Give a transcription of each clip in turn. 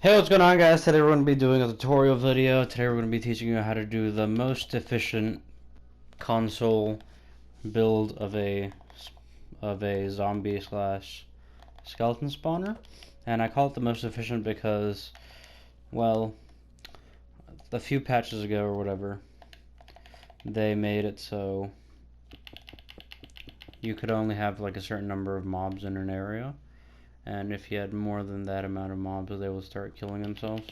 Hey, what's going on, guys? Today we're going to be doing a tutorial video. Today we're going to be teaching you how to do the most efficient console build of a zombie slash skeleton spawner. And I call it the most efficient because, well, a few patches ago or whatever, they made it so you could only have like a certain number of mobs in an area. And if you had more than that amount of mobs, they will start killing themselves.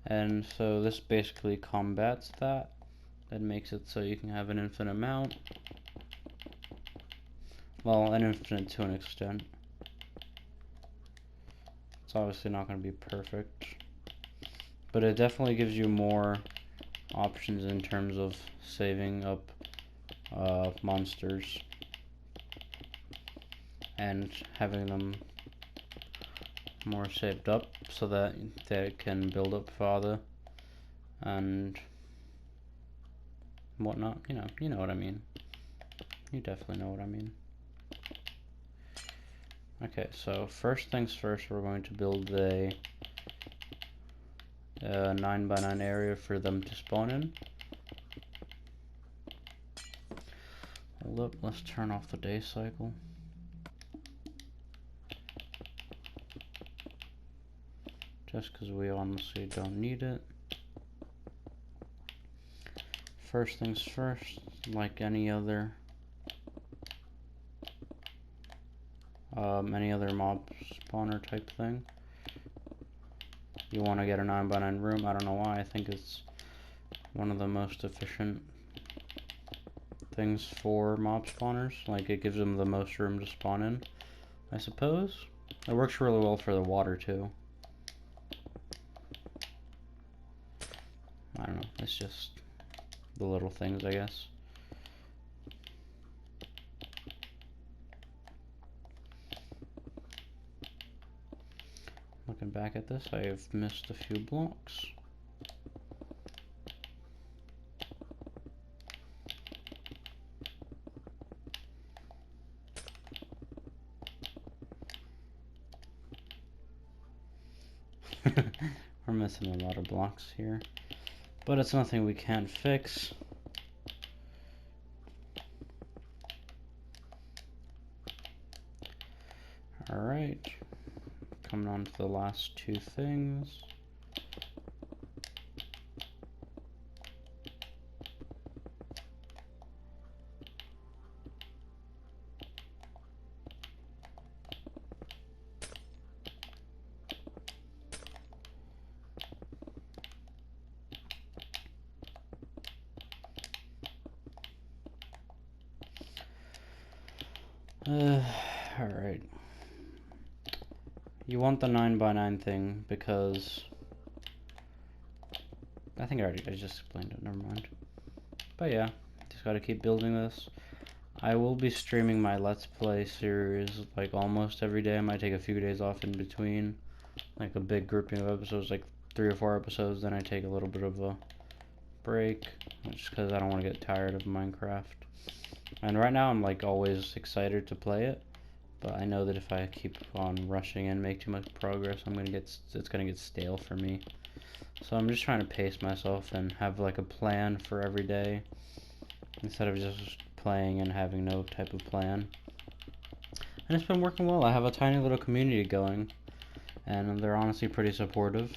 And so this basically combats that. That makes it so you can have an infinite amount. Well, an infinite to an extent. It's obviously not going to be perfect, but it definitely gives you more options in terms of saving up monsters and having them more saved up so that they can build up farther and whatnot. You know what I mean. You definitely know what I mean. Okay, so first things first, we're going to build a 9x9 area for them to spawn in. Hold up, let's turn off the day cycle. Just because we honestly don't need it. First things first, like any other mob spawner type thing, you want to get a 9x9 room. I don't know why, I think it's one of the most efficient things for mob spawners. Like, it gives them the most room to spawn in, I suppose. It works really well for the water too. I don't know, it's just the little things, I guess. Looking back at this, I have missed a few blocks. We're missing a lot of blocks here, but it's nothing we can't fix. Alright, coming on to the last two things. Alright. You want the 9x9 thing because I think I just explained it, never mind. But yeah, just gotta keep building this. I will be streaming my Let's Play series like almost every day. I might take a few days off in between, like a big grouping of episodes, like 3 or 4 episodes, then I take a little bit of a break, just because I don't want to get tired of Minecraft. And right now I'm like always excited to play it, but I know that if I keep on rushing and make too much progress, it's gonna get stale for me. So I'm just trying to pace myself and have like a plan for every day instead of just playing and having no type of plan. And it's been working well. I have a tiny little community going, and they're honestly pretty supportive.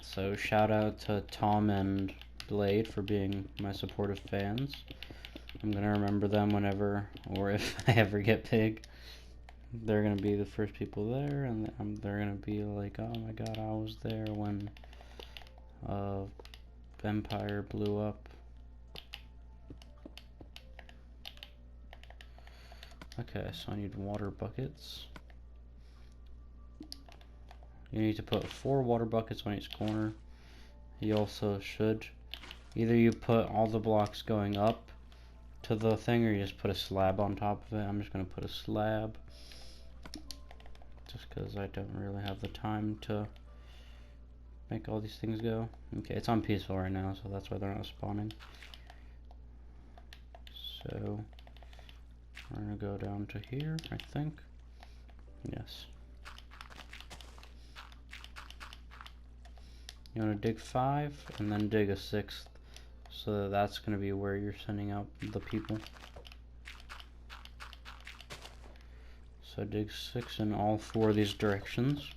So shout out to Tom and Blade for being my supportive fans. I'm gonna remember them whenever, or if I ever get big. They're gonna be the first people there, and they're gonna be like, oh my god, I was there when Empire blew up. Okay, so I need water buckets. You need to put 4 water buckets on each corner. You also should either you put all the blocks going up to the thing, or you just put a slab on top of it. I'm just gonna put a slab just because I don't really have the time to make all these things go. Okay, it's on peaceful right now, so that's why they're not spawning. So We're gonna go down to here, I think. Yes. You want to dig 5 and then dig a 6th, so that's going to be where you're sending out the people. So dig 6 in all 4 of these directions.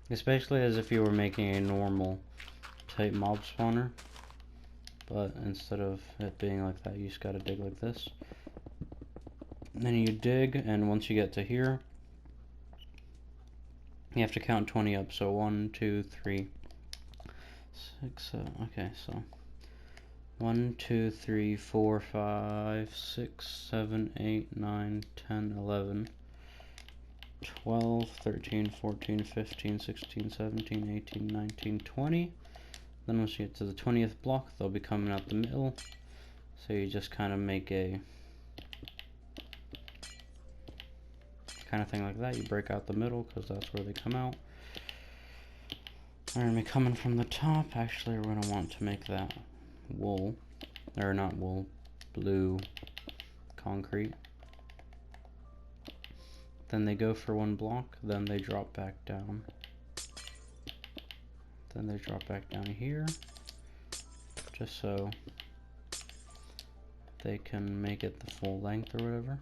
It's basically as if you were making a normal type mob spawner, but instead of it being like that, you just gotta dig like this. And then you dig, and once you get to here, you have to count 20 up. So 1, 2, 3, 6, 7. Okay, so 1, 2, 3, 4, 5, 6, 7, 8, 9, 10, 11, 12, 13, 14, 15, 16, 17, 18, 19, 20. Then once you get to the 20th block, they'll be coming out the middle. So you just kind of make a kind of thing like that. You break out the middle because that's where they come out. They're going to be coming from the top. Actually, we're going to want to make that wool. Or not wool, blue concrete. Then they go for 1 block, then they drop back down. Then they drop back down here, just so they can make it the full length or whatever.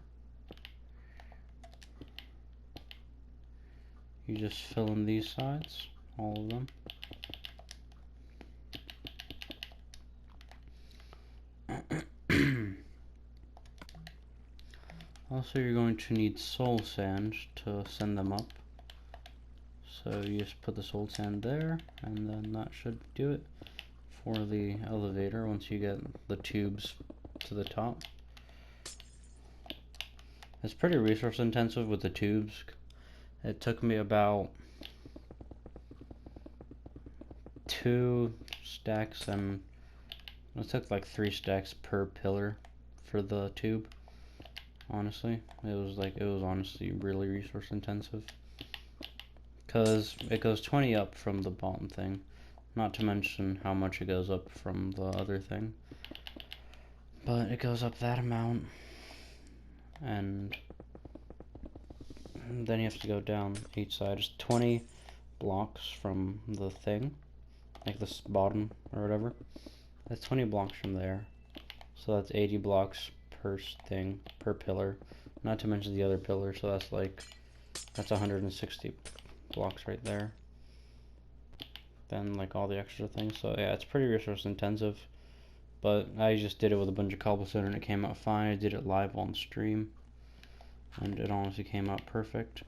You just fill in these sides, all of them. Also, you're going to need soul sand to send them up. So you just put the soul sand there, and then that should do it for the elevator once you get the tubes to the top. It's pretty resource intensive with the tubes. It took me about 2 stacks, and it took like 3 stacks per pillar for the tube. Honestly, it was honestly really resource intensive, because it goes 20 up from the bottom thing, not to mention how much it goes up from the other thing, but it goes up that amount, and then you have to go down each side. It's 20 blocks from the thing, like this bottom or whatever. That's 20 blocks from there, so that's 80 blocks per thing, per pillar, not to mention the other pillar, so that's 160 blocks right there. Then like all the extra things, so yeah, it's pretty resource intensive, but I just did it with a bunch of cobblestone and it came out fine. I did it live on stream and it honestly came out perfect.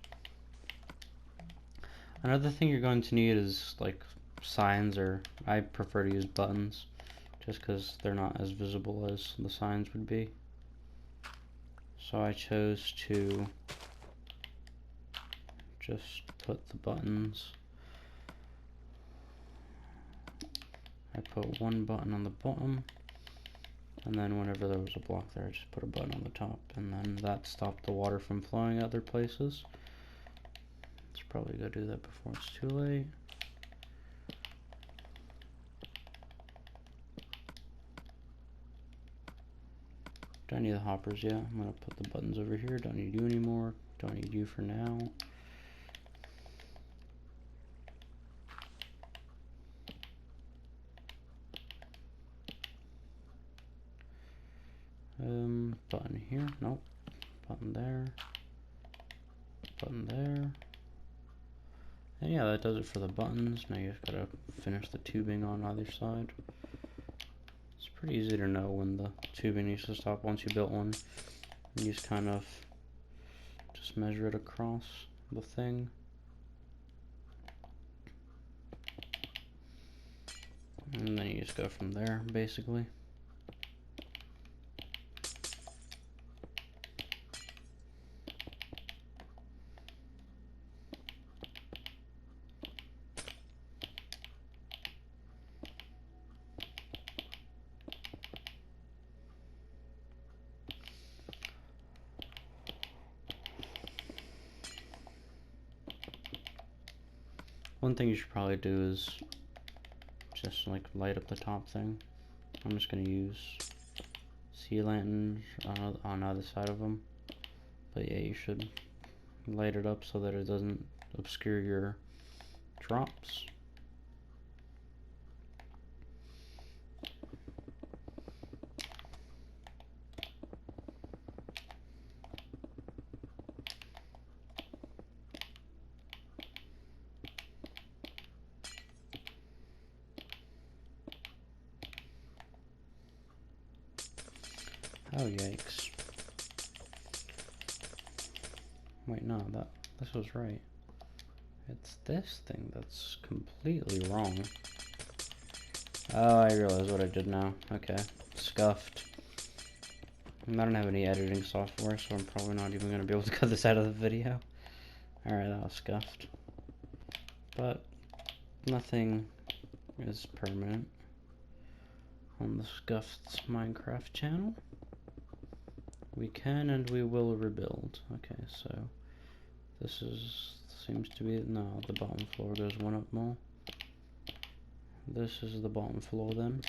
Another thing you're going to need is like signs, or I prefer to use buttons just because they're not as visible as the signs would be. So I chose to just put the buttons. I put 1 button on the bottom, and then whenever there was a block there, I just put a button on the top, and then that stopped the water from flowing other places. Let's probably go do that before it's too late. Don't need the hoppers yet. I'm gonna put the buttons over here. Don't need you anymore. Don't need you for now. Button here. Nope. Button there. Button there. And yeah, that does it for the buttons. Now you just gotta finish the tubing on either side. It's pretty easy to know when the tubing needs to stop once you built one. You just kind of just measure it across the thing. And then you just go from there, basically. One thing you should probably do is just like light up the top thing. I'm just gonna use key lanterns on either side of them. But yeah, you should light it up so that it doesn't obscure your drops. Oh, yikes. Wait, no, this was right. It's this thing that's completely wrong. Oh, I realize what I did now. Okay, scuffed. I don't have any editing software, so I'm probably not even going to be able to cut this out of the video. Alright, that was scuffed. But nothing is permanent on the Scuffed Minecraft channel. We can and we will rebuild. Okay, so this seems to be, no, the bottom floor goes one up more. This is the bottom floor then.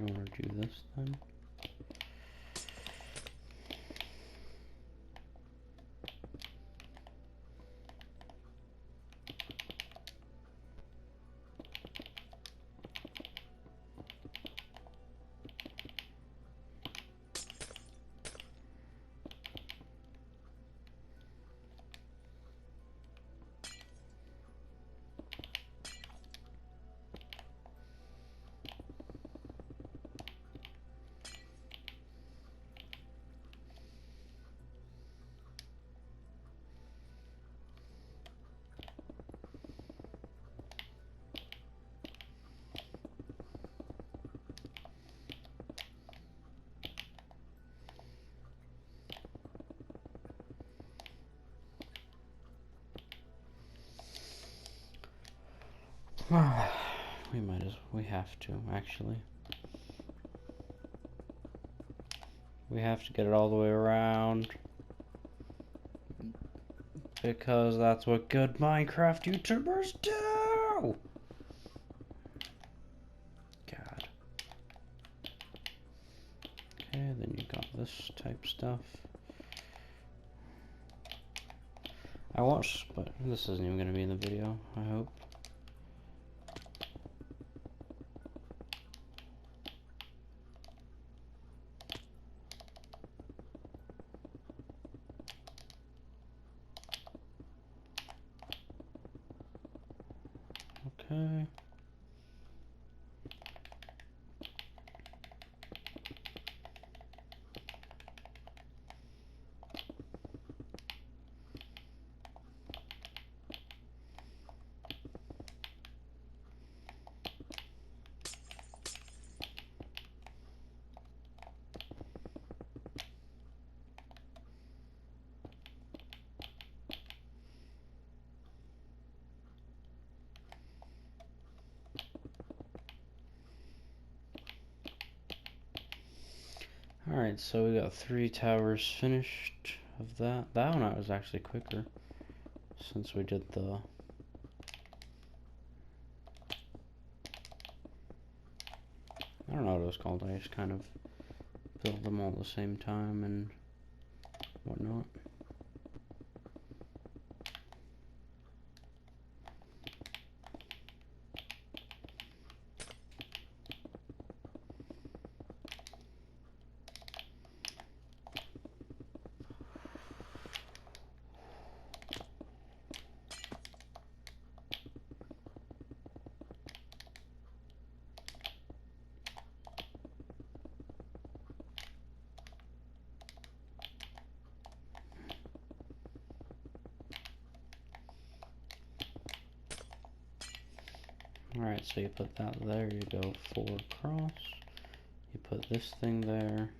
You want to do this then? We have to, actually. We have to get it all the way around. Because that's what good Minecraft YouTubers do! God. Okay, then you got this type stuff. I watched, but this isn't even going to be in the video, I hope. Okay. Alright, so we got 3 towers finished of that. That one was actually quicker since we did the... I don't know what it was called, I just kind of built them all at the same time and whatnot. Alright, so you put that there, you go 4 across, you put this thing there,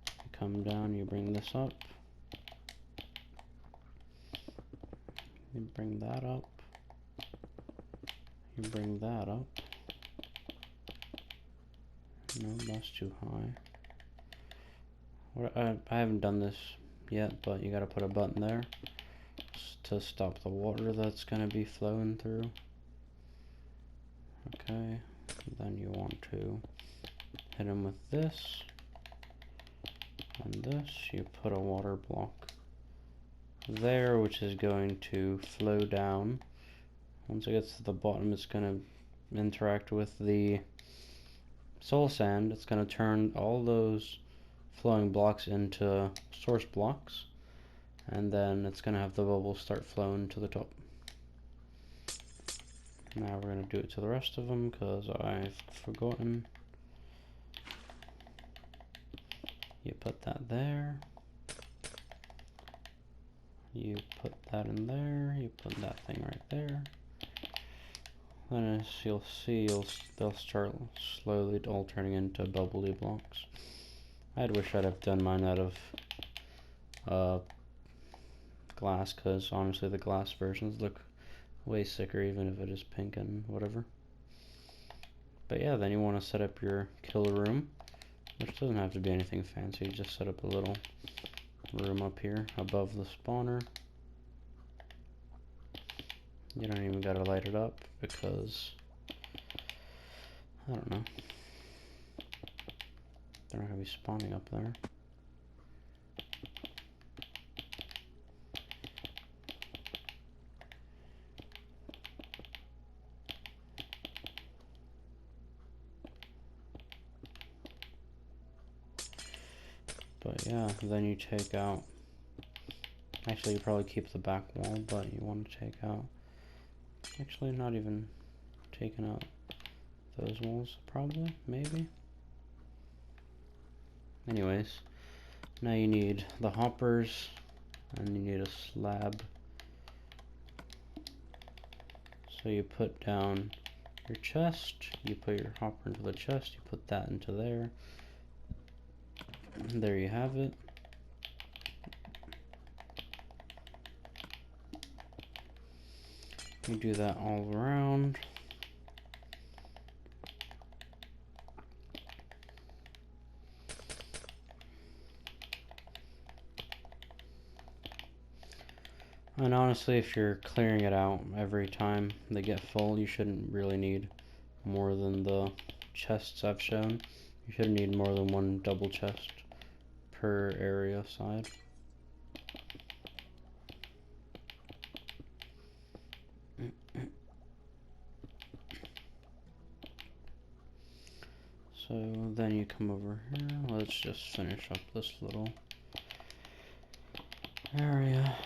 you come down, you bring this up, you bring that up, you bring that up, No, that's too high. What, I haven't done this yet, but you gotta put a button there to stop the water that's gonna be flowing through. Okay, then you want to hit him with this and this. You put a water block there, which is going to flow down. Once it gets to the bottom, it's going to interact with the soul sand. It's going to turn all those flowing blocks into source blocks, and then it's going to have the bubbles start flowing to the top. Now we're going to do it to the rest of them because I've forgotten. You put that there. You put that in there. You put that thing right there. Then as you'll see, they'll start slowly all turning into bubbly blocks. I'd wish I'd have done mine out of glass, because honestly the glass versions look way sicker, even if it is pink and whatever. But yeah, then you want to set up your kill room, which doesn't have to be anything fancy. You just set up a little room up here above the spawner. You don't even gotta light it up because, I don't know, they're not gonna be spawning up there. But yeah, then you take out, actually you probably keep the back wall, but you want to take out, actually not even taking out those walls, probably, maybe. Anyways, now you need the hoppers, and you need a slab. So you put down your chest, you put your hopper into the chest, you put that into there. There you have it. You do that all around. And honestly, if you're clearing it out every time they get full, you shouldn't really need more than the chests I've shown. You shouldn't need more than one double chest per area side. So then you come over here. Let's just finish up this little area.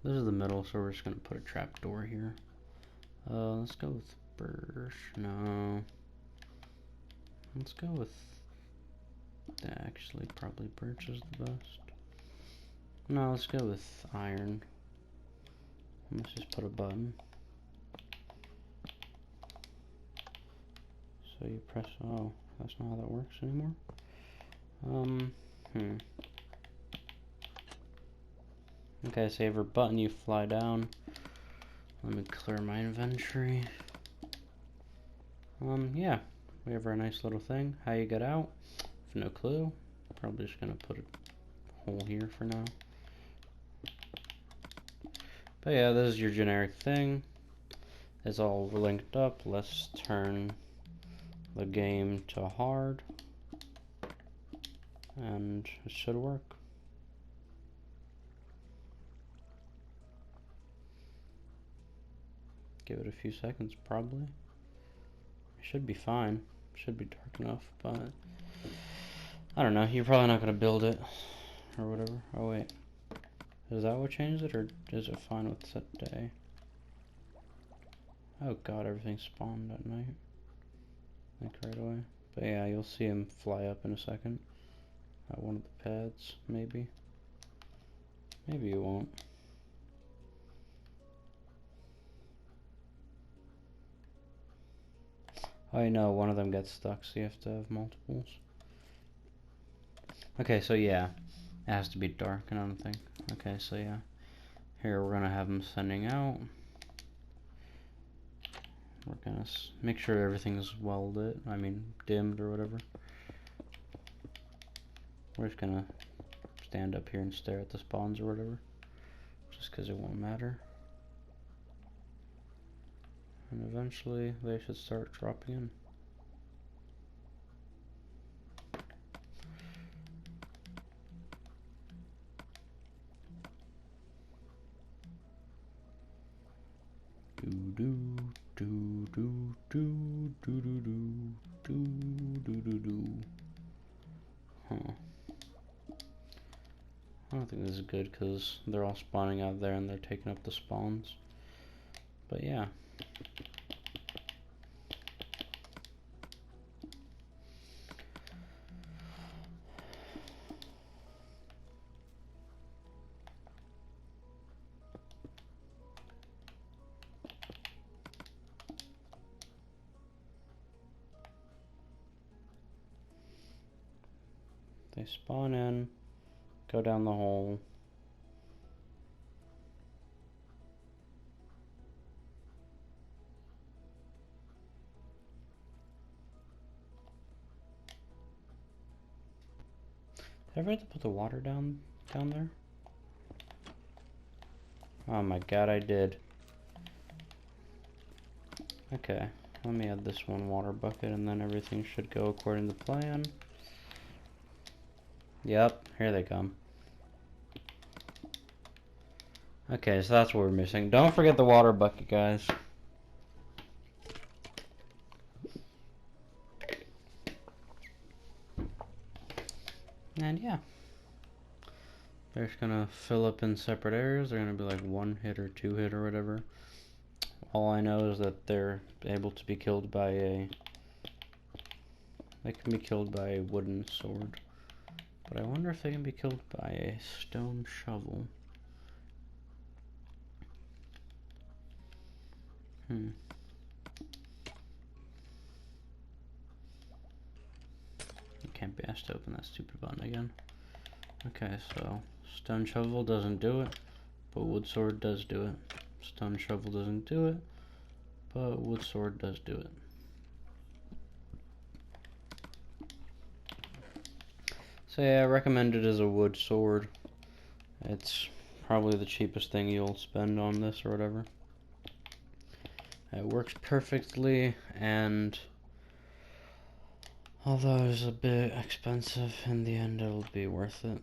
This is the middle, so we're just gonna put a trapdoor here. Let's go with birch. No. Let's go with, actually probably birch is the best. No, let's go with iron. Let's just put a button. So you press, oh, that's not how that works anymore. Okay, so every button you fly down. Let me clear my inventory. Yeah, we have our nice little thing. How you get out? No clue. Probably just gonna put a hole here for now. But yeah, this is your generic thing. It's all linked up. Let's turn the game to hard, and it should work. Give it a few seconds, probably. It should be fine. Should be dark enough, but I don't know. You're probably not gonna build it or whatever. Oh wait, is that what changed it, or is it fine with set day? Oh god, everything spawned at night, like right away. But yeah, you'll see him fly up in a second at one of the pads, maybe. Maybe you won't. Oh, I know, one of them gets stuck, so you have to have multiples. Okay, so yeah, it has to be dark, I don't think. Okay, so yeah, here we're gonna have them sending out. We're gonna make sure everything's well lit, I mean dimmed or whatever. We're just gonna stand up here and stare at the spawns or whatever, just because it won't matter. And eventually they should start dropping in. Do do do do do do do do do do do. Huh. I don't think this is good because they're all spawning out there and they're taking up the spawns. But yeah. They spawn in, go down the hole. Did I ever have to put the water down there? Oh my god, I did. Okay, let me add this one water bucket and then everything should go according to plan. Yep, here they come. Okay, so that's what we're missing. Don't forget the water bucket, guys. And yeah. They're just gonna fill up in separate areas. They're gonna be like 1 hit or 2 hit or whatever. All I know is that they're able to be killed by a... They can be killed by a wooden sword. But I wonder if they can be killed by a stone shovel. Can't be asked to open that stupid button again. Okay, so stone shovel doesn't do it, but wood sword does do it. Stone shovel doesn't do it, but wood sword does do it. So yeah, I recommend it as a wood sword. It's probably the cheapest thing you'll spend on this or whatever. It works perfectly, and although it's a bit expensive, in the end it'll be worth it.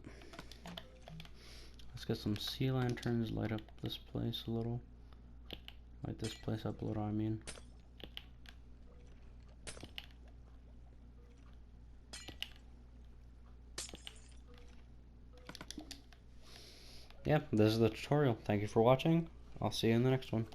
Let's get some sea lanterns, light up this place a little. Light this place up a little, I mean. Yeah, this is the tutorial. Thank you for watching. I'll see you in the next one.